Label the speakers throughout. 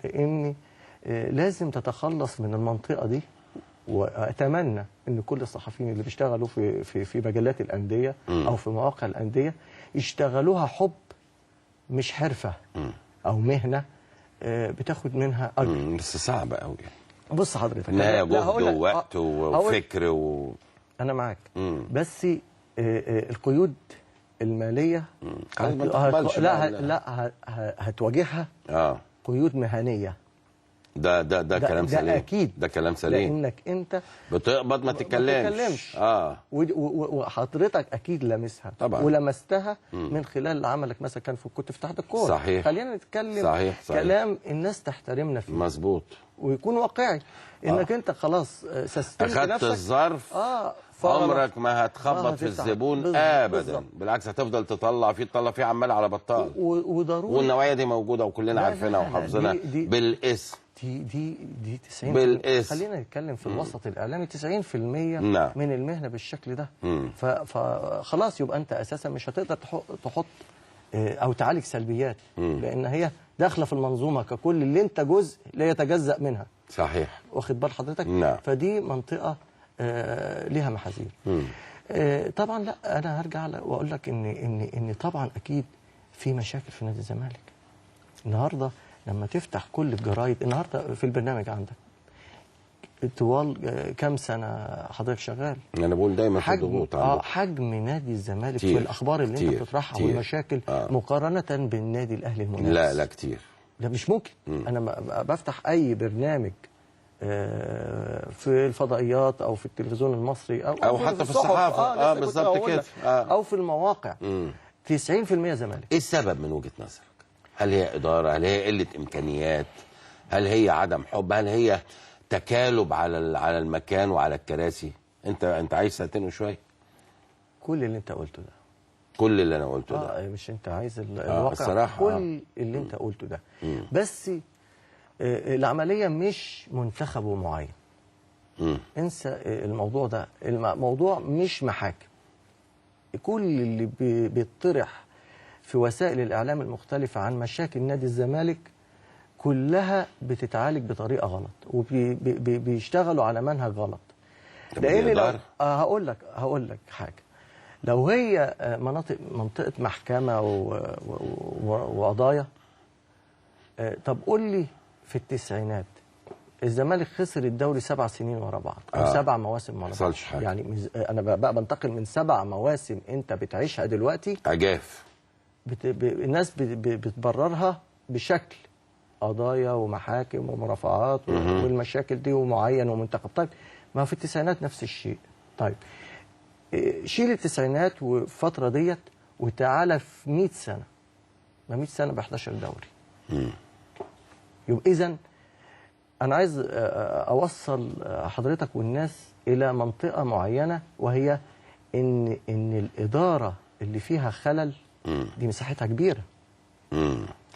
Speaker 1: ان لازم تتخلص من المنطقه دي. واتمنى ان كل الصحفيين اللي بيشتغلوا في مجلات الانديه او في مواقع الانديه يشتغلوها حب مش حرفه او مهنه بتاخد منها اجر.
Speaker 2: بس صعبه قوي.
Speaker 1: بص حضرتك،
Speaker 2: انها جهد ووقت وفكر
Speaker 1: انا معاك. بس القيود الماليه لا هتواجهها قيود مهنيه.
Speaker 2: ده كلام سليم.
Speaker 1: ده اكيد،
Speaker 2: ده كلام سليم،
Speaker 1: لانك انت
Speaker 2: بتقبض ما تتكلمش.
Speaker 1: وحضرتك اكيد لامسها
Speaker 2: طبعا
Speaker 1: ولمستها من خلال عملك مثلا كان كنت في اتحاد الكوره.
Speaker 2: صحيح.
Speaker 1: خلينا نتكلم
Speaker 2: صحيح.
Speaker 1: كلام الناس تحترمنا فيه.
Speaker 2: مظبوط.
Speaker 1: ويكون واقعي انك انت خلاص سستمت
Speaker 2: اخدت
Speaker 1: نفسك
Speaker 2: الظرف. عمرك ما هتخبط في الزبون ابدا. بالعكس هتفضل تطلع فيه عمال على بطال.
Speaker 1: وضروري
Speaker 2: والنوعيه دي موجوده وكلنا عارفينها وحافظينها بالاسم.
Speaker 1: دي 90
Speaker 2: بالاسم.
Speaker 1: خلينا نتكلم في الوسط الاعلامي 90% من المهنه بالشكل ده. فخلاص يبقى انت اساسا مش هتقدر تحط او تعالج سلبيات، لان هي داخله في المنظومه ككل اللي انت جزء لا يتجزأ منها.
Speaker 2: صحيح.
Speaker 1: واخد بال حضرتك؟ فدي منطقه ليها محاذير. طبعا لا، انا هرجع واقول لك ان طبعا اكيد في مشاكل في نادي الزمالك. النهارده لما تفتح كل الجرايد النهارده في البرنامج عندك طوال كام سنه حضرتك شغال؟
Speaker 2: انا بقول دايما في ضغوط.
Speaker 1: حجم نادي الزمالك في الاخبار اللي انت بتطرحها والمشاكل مقارنه بالنادي الاهلي المنافس.
Speaker 2: لا كتير.
Speaker 1: ده مش ممكن. انا بفتح اي برنامج في الفضائيات او في التلفزيون المصري او
Speaker 2: حتى في الصحافه بالظبط كده
Speaker 1: او في المواقع 90% زمالك.
Speaker 2: ايه السبب من وجهه نظرك؟ هل هي اداره؟ هل هي قله امكانيات؟ هل هي عدم حب؟ هل هي تكالب على المكان وعلى الكراسي؟ انت عايز ساعتين وشويه.
Speaker 1: كل اللي انت قلته ده.
Speaker 2: كل اللي انا قلته ده.
Speaker 1: مش انت عايز الواقع
Speaker 2: الصراحة.
Speaker 1: كل اللي انت قلته ده. بس العمليه مش منتخب معين. انسى الموضوع ده. الموضوع مش محاكم. كل اللي بيطرح في وسائل الاعلام المختلفه عن مشاكل نادي الزمالك كلها بتتعالج بطريقه غلط وبيشتغلوا على منهج غلط. لان هقول لك حاجه. لو هي منطقه محكمه وقضايا، طب قول لي في التسعينات الزمالك خسر الدوري 7 سنين ورا بعض او 7 مواسم ورا بعض. يعني انا بقى بنتقل من 7 مواسم انت بتعيشها دلوقتي
Speaker 2: عجاف.
Speaker 1: الناس بتبررها بشكل قضايا ومحاكم ومرافعات والمشاكل دي ومعين ومنتخب. طيب ما في التسعينات نفس الشيء. طيب شيل التسعينات والفتره ديت وتعالى في 100 سنه. ما 100 سنه ب 11 دوري. يبقى اذا انا عايز اوصل حضرتك والناس الى منطقه معينه، وهي ان الاداره اللي فيها خلل دي مساحتها كبيره.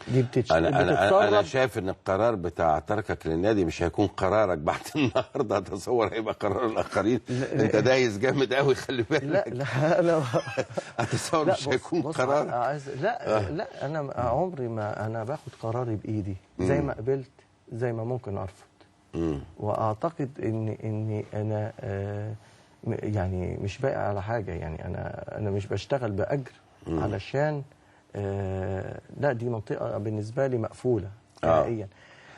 Speaker 1: دي
Speaker 2: انا شايف ان القرار بتاع تركك للنادي مش هيكون قرارك بعد النهارده. اتصور هيبقى قرار الاخرين. انت دايس جامد قوي، خلي بالك.
Speaker 1: لا
Speaker 2: اتصور مش هيكون قرارك.
Speaker 1: لا انا عمري ما انا باخد قراري بايدي. زي ما قبلت زي ما ممكن ارفض. واعتقد اني انا يعني مش باقي على حاجه. يعني انا مش بشتغل باجر علشان لا، دي منطقه بالنسبه لي مقفوله نهائيا.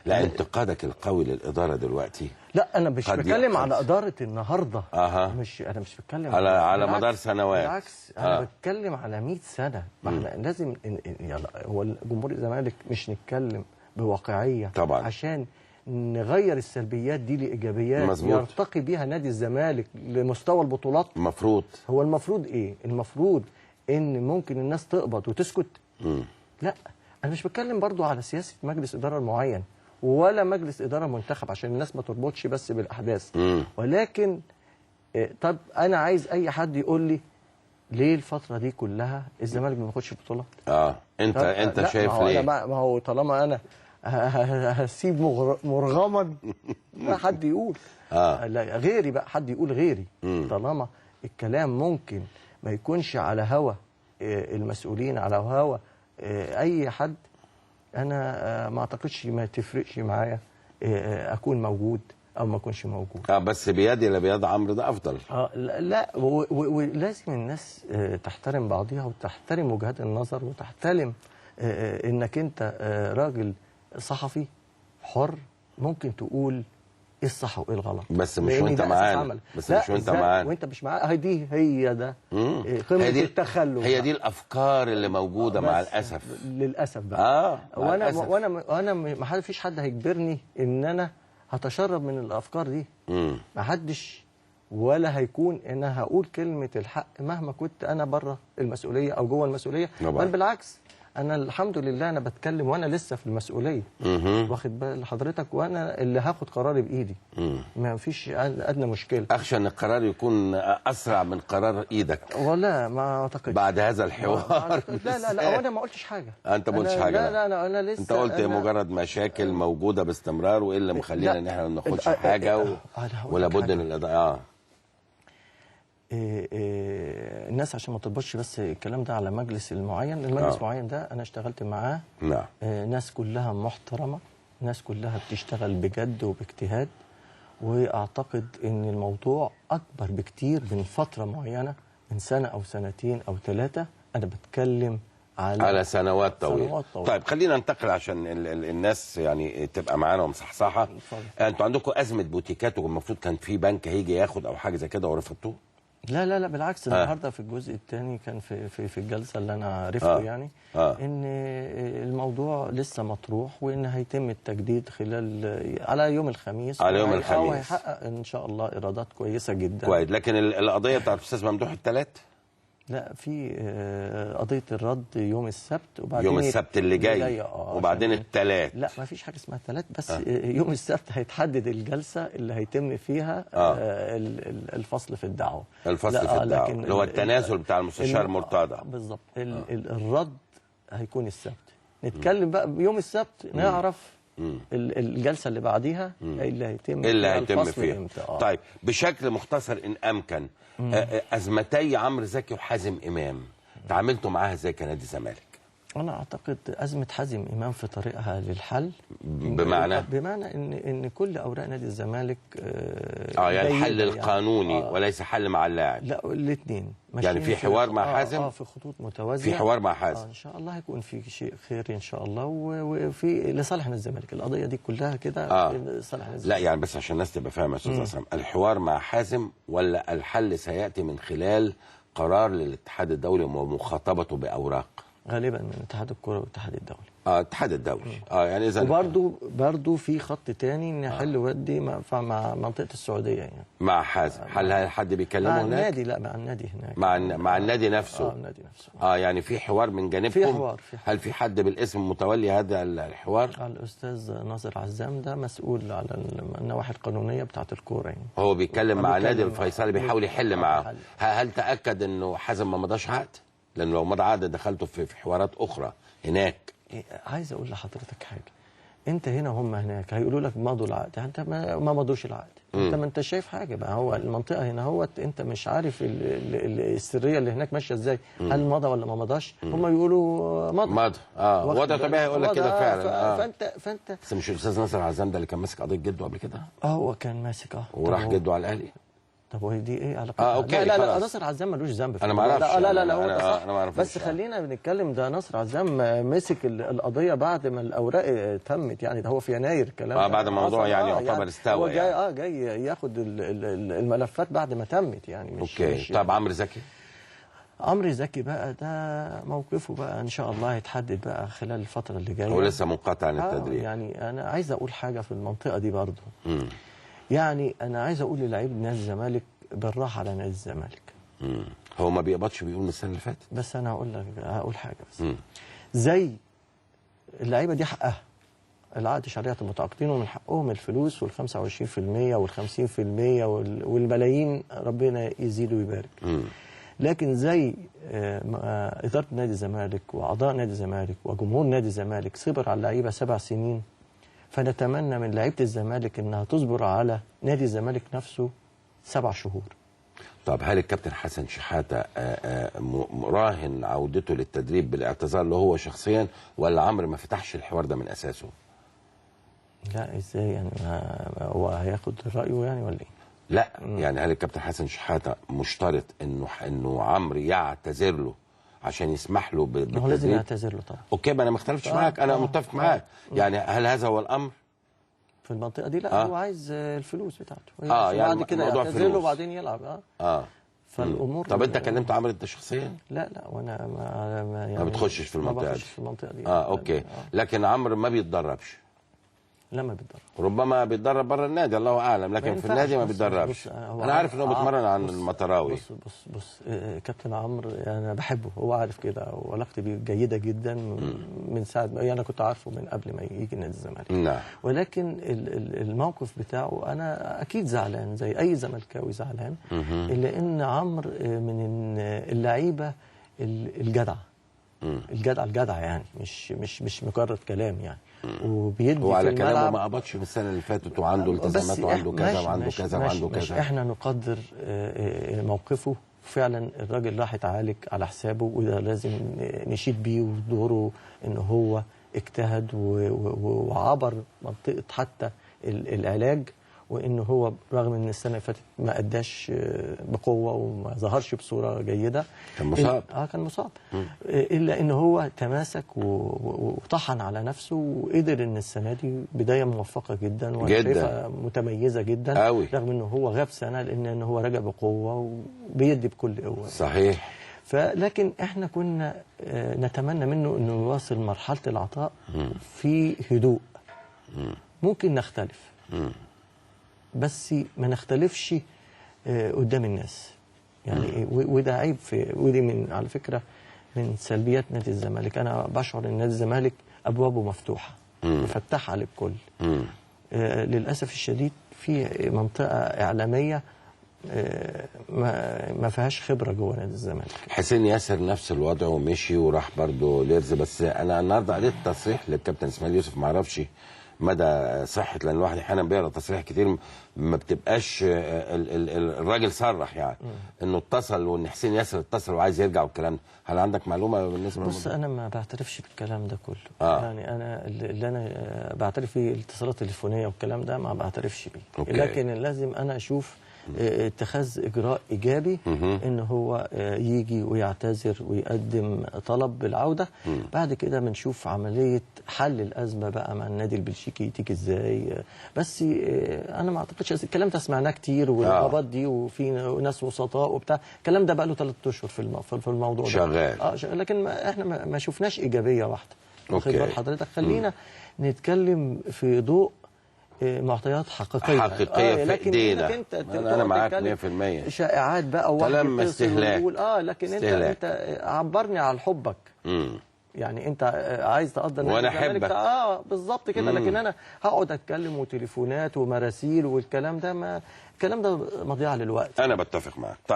Speaker 2: لا، انتقادك القوي للاداره دلوقتي.
Speaker 1: لا انا مش بتكلم على اداره النهارده. انا مش بتكلم
Speaker 2: على مدار سنوات.
Speaker 1: بالعكس انا بتكلم على 100 سنه. ما احنا لازم هو جمهور الزمالك مش نتكلم بواقعيه
Speaker 2: طبعا
Speaker 1: عشان نغير السلبيات دي لايجابيات.
Speaker 2: مظبوط.
Speaker 1: يرتقي بيها نادي الزمالك لمستوى البطولات. هو المفروض ايه؟ المفروض ان ممكن الناس تقبض وتسكت. لا، انا مش بتكلم برضو على سياسه مجلس اداره معين ولا مجلس اداره منتخب عشان الناس ما تربطش بس بالاحداث. ولكن طب انا عايز اي حد يقول لي ليه الفتره دي كلها الزمالك ما بياخدش بطولات؟
Speaker 2: انت شايف ليه؟
Speaker 1: ما هو طالما انا هسيب مرغما ما حد يقول. لا غيري بقى، حد يقول غيري. طالما الكلام ممكن ما يكونش على هوا المسؤولين، على هوا اي حد، انا ما اعتقدش ما تفرقش معايا اكون موجود او ما اكونش موجود.
Speaker 2: بس بيدي لبيد عمرو ده افضل.
Speaker 1: لا ولازم الناس تحترم بعضيها وتحترم وجهات النظر وتحترم انك انت راجل صحفي حر ممكن تقول ايه الصح وايه الغلط،
Speaker 2: بس مش وانت معانا. بس مش وانت معانا
Speaker 1: وانت مش معانا. هي ده قمه التخلف.
Speaker 2: هي دي الافكار اللي موجوده مع الاسف.
Speaker 1: للاسف بقى.
Speaker 2: وانا
Speaker 1: ما فيش حد هيجبرني ان انا هتشرب من الافكار دي. ما حدش ولا هيكون ان انا هقول كلمه الحق مهما كنت انا بره المسؤوليه او جوه المسؤوليه. بل بالعكس، انا الحمد لله انا بتكلم وانا لسه في المسؤوليه. واخد بال حضرتك، وانا اللي هاخد قراري بايدي. ما فيش ادنى مشكله.
Speaker 2: اخشى ان القرار يكون اسرع من قرار ايدك.
Speaker 1: ولا ما اعتقدش
Speaker 2: بعد هذا الحوار.
Speaker 1: لا وانا ما قلتش حاجه.
Speaker 2: انت ما قلتش حاجه.
Speaker 1: لا انا لسه.
Speaker 2: انت قلت مجرد مشاكل موجوده باستمرار وايه اللي مخلينا ان احنا ما ناخدش حاجه ولا بد من الاداء.
Speaker 1: الناس عشان ما تطبطش بس الكلام ده على مجلس المعين. المجلس المعين ده انا اشتغلت معاه.
Speaker 2: نعم.
Speaker 1: ناس كلها محترمه، ناس كلها بتشتغل بجد وباجتهاد، واعتقد ان الموضوع اكبر بكتير من فتره معينه، من سنه او سنتين او 3. انا بتكلم
Speaker 2: على سنوات طويله. طيب خلينا ننتقل عشان الناس يعني تبقى معانا ومصحصحه. انتوا عندكم ازمه بوتيكات والمفروض كان في بنك هيجي ياخد او حاجه زي كده ورفضتوه؟
Speaker 1: لا بالعكس. النهارده في الجزء الثاني كان في الجلسه اللي انا عرفته يعني ان الموضوع لسه مطروح وان هيتم التجديد خلال على يوم الخميس. وهيحقق ان شاء الله ايرادات كويسه جدا.
Speaker 2: كويس. لكن القضيه بتاعت الاستاذ ممدوح الثلاث؟
Speaker 1: لا، في قضيه الرد يوم السبت، وبعدين
Speaker 2: يوم السبت اللي جاي وبعدين الثلاث.
Speaker 1: لا ما فيش حاجه اسمها ثلاث، بس يوم السبت هيتحدد الجلسه اللي هيتم فيها الفصل في الدعوه.
Speaker 2: الفصل في الدعوه اللي هو التنازل بتاع المستشار مرتضى.
Speaker 1: بالظبط. الرد هيكون السبت. نتكلم بقى يوم السبت نعرف الجلسه اللي بعديها اللي هيتم
Speaker 2: فيها. طيب بشكل مختصر ان امكن، ازمتي عمرو زكي وحازم امام تعاملتوا معاها ازاي كنادي الزمالك؟
Speaker 1: انا اعتقد ازمه حازم امام في طريقها للحل.
Speaker 2: بمعنى
Speaker 1: ان كل اوراق نادي الزمالك
Speaker 2: يعني الحل القانوني وليس حل مع اللاعب.
Speaker 1: لا الاثنين
Speaker 2: يعني في حوار مع حازم.
Speaker 1: في خطوط متوازيه.
Speaker 2: في حوار مع حازم.
Speaker 1: ان شاء الله هيكون في شيء خير ان شاء الله، وفي لصالح نادي الزمالك. القضيه دي كلها كده لصالح نادي الزمالك.
Speaker 2: لا يعني بس عشان الناس تبقى فاهمه يا استاذ عصام، الحوار مع حازم ولا الحل سياتي من خلال قرار للاتحاد الدولي ومخاطبته باوراق؟
Speaker 1: غالبا من اتحاد الكره والاتحاد الدولي.
Speaker 2: الاتحاد الدولي. يعني اذا
Speaker 1: وبرضه في خط تاني نحل ودي مع منطقه السعوديه يعني.
Speaker 2: مع حازم. هل حد بيكلمه هناك؟
Speaker 1: مع النادي. لا مع النادي هناك.
Speaker 2: مع النادي نفسه.
Speaker 1: النادي نفسه.
Speaker 2: يعني في حوار من جانبكم؟
Speaker 1: في حوار.
Speaker 2: هل في حد بالاسم متولي هذا الحوار؟
Speaker 1: الاستاذ ناصر عزام ده مسؤول على النواحي القانونيه بتاعه الكوره يعني.
Speaker 2: هو بيتكلم مع نادي الفيصلي بيحاول يحل معاه. هل تاكد انه حازم ما مضاش عقد؟ لأنه لو مضى عقد دخلته في حوارات أخرى هناك.
Speaker 1: عايز أقول لحضرتك حاجة. أنت هنا وهم هناك هيقولوا لك مضوا العقد، أنت ما مضوش العقد. أنت ما أنت شايف حاجة بقى. هو المنطقة هنا أنت مش عارف السرية اللي هناك ماشية إزاي. هل مضى ولا ما مضاش؟ هم يقولوا مضى.
Speaker 2: وده طبيعي يقول لك كده فعلا.
Speaker 1: فأنت
Speaker 2: بس مش الأستاذ ناصر عزام ده اللي كان ماسك قضية جده قبل كده؟
Speaker 1: هو كان ماسك
Speaker 2: وراح جده على الأهلي.
Speaker 1: طب وهي دي ايه علاقتها؟
Speaker 2: اوكي.
Speaker 1: لا ناصر عزام ملوش ذنب في
Speaker 2: انا ما اعرفش.
Speaker 1: لا هو
Speaker 2: انا ما اعرفش.
Speaker 1: بس خلينا بنتكلم. ده ناصر عزام مسك القضيه بعد ما الاوراق تمت يعني. ده هو في يناير الكلام
Speaker 2: بعد ما الموضوع يعني يعتبر استوى.
Speaker 1: هو جاي جاي ياخد الملفات بعد ما تمت يعني.
Speaker 2: مش طب عمرو زكي؟
Speaker 1: عمرو زكي بقى ده موقفه بقى ان شاء الله هيتحدد بقى خلال الفتره اللي جايه.
Speaker 2: هو لسه منقطع عن التدريب.
Speaker 1: يعني انا عايز اقول حاجه في المنطقه دي برضه. يعني انا عايز اقول للاعيب نادي الزمالك بالراحه على نادي الزمالك.
Speaker 2: هو ما بيقبضش بيقول من السنه اللي فاتت.
Speaker 1: بس انا هقول حاجه بس. زي اللعيبه دي حقها. العقد شريعه المتعاقدين ومن حقهم الفلوس وال25% وال50% والملايين ربنا يزيد ويبارك. لكن زي اداره نادي الزمالك واعضاء نادي الزمالك وجمهور نادي الزمالك صبر على اللعيبه 7 سنين، فنتمنى من لعيبه الزمالك انها تصبر على نادي الزمالك نفسه 7 شهور.
Speaker 2: طب هل الكابتن حسن شحاته راهن عودته للتدريب بالاعتذار له هو شخصيا، ولا عمرو ما فتحش الحوار ده من اساسه؟
Speaker 1: لا ازاي يعني، هو هياخد رايه يعني ولا ايه؟
Speaker 2: لا يعني هل الكابتن حسن شحاته مشترط انه عمرو يعتذر له عشان يسمح له بالتدريب؟
Speaker 1: هو لازم يعتذر له طبعا.
Speaker 2: اوكي، ما انا ما اختلفتش معاك، انا متفق معاك. يعني هل هذا هو الامر
Speaker 1: في المنطقه دي؟ لا هو عايز الفلوس بتاعته.
Speaker 2: يعني
Speaker 1: بعد كده يعتذر له وبعدين يلعب. فالامور.
Speaker 2: طب انت كلمت عمرو انت شخصيا؟
Speaker 1: لا وانا ما يعني
Speaker 2: ما بتخشش في المنطقه دي.
Speaker 1: ما بخشش في المنطقه دي.
Speaker 2: اوكي. لكن عمرو ما بيتدربش؟
Speaker 1: لا ما بيتدرب.
Speaker 2: ربما بيتدرب بره النادي الله اعلم، لكن في النادي ما بيتدربش. انا عارف ان هو بيتمرن عن المطراوي.
Speaker 1: بص كابتن عمرو انا بحبه، هو عارف كده، وعلاقتي بيه جيده جدا من ساعه يعني انا كنت عارفه من قبل ما يجي نادي الزمالك.
Speaker 2: نعم.
Speaker 1: ولكن الموقف بتاعه انا اكيد زعلان زي اي زملكاوي زعلان، الا ان عمرو من اللعيبه الجدعه. الجدع يعني مش مجرد كلام يعني. وبيدي
Speaker 2: وعلى كلامه ما قبضش من السنه اللي فاتت، وعنده التزامات وعنده كذا وعنده كذا وعنده كذا.
Speaker 1: احنا نقدر موقفه فعلا. الراجل راح يتعالج على حسابه، وده لازم نشيد بيه ودوره ان هو اجتهد وعبر منطقه حتى العلاج، وان هو رغم ان السنه اللي فاتت ما اداش بقوه وما ظهرش بصوره جيده.
Speaker 2: كان مصاب.
Speaker 1: كان مصاب. الا ان هو تماسك وطحن على نفسه، وقدر ان السنه دي بدايه موفقه جدا وشايفها متميزه جدا
Speaker 2: قوي.
Speaker 1: رغم انه هو غاب سنه، لان هو رجع بقوه وبيدي بكل قوه.
Speaker 2: صحيح.
Speaker 1: لكن احنا كنا نتمنى منه انه يواصل مرحله العطاء في هدوء. ممكن نختلف، بس ما نختلفش قدام الناس يعني. وده عيب ودي من على فكره من سلبيات نادي الزمالك. انا بشعر ان نادي الزمالك ابوابه مفتوحه مفتحه للكل. للاسف الشديد في منطقه اعلاميه ما فيهاش خبره جوه نادي الزمالك.
Speaker 2: حسين ياسر نفس الوضع ومشي وراح برضه ليرز. بس انا النهارده قريت تصريح للكابتن اسماعيل يوسف، ما اعرفش مدى صحه، لان الواحد احيانا بيقرا تصريح كتير ما بتبقاش الراجل صرح يعني انه اتصل وان حسين ياسر اتصل وعايز يرجع والكلام ده. هل عندك معلومه بالنسبه
Speaker 1: بص انا ما بعترفش بالكلام ده كله. يعني انا اللي انا بعترف فيه الاتصالات التليفونيه والكلام ده ما بعترفش بيه. لكن لازم انا اشوف اتخاذ اجراء ايجابي ان هو يجي ويعتذر ويقدم طلب بالعوده. بعد كده بنشوف عمليه حل الازمه بقى مع النادي البلجيكي تيجي ازاي. بس انا ما اعتقدش الكلام ده سمعناه كتير، والرغبات دي وفي ناس وسطاء وبتاع. الكلام ده بقى له 3 اشهر في الموضوع ده
Speaker 2: شغال.
Speaker 1: لكن احنا ما شفناش ايجابيه واحده. واخد بال حضرتك؟ خلينا نتكلم في ضوء معطيات حقيقيه
Speaker 2: في ايدينا. انا معاك 100%.
Speaker 1: شائعات بقى
Speaker 2: كلام استهلاك.
Speaker 1: لكن انت عبرني على حبك. يعني انت عايز تقدر
Speaker 2: وانا احبك.
Speaker 1: بالظبط كده. لكن انا هقعد اتكلم وتليفونات ومراسيل والكلام ده الكلام ده مضيعه للوقت.
Speaker 2: انا بتفق معاك.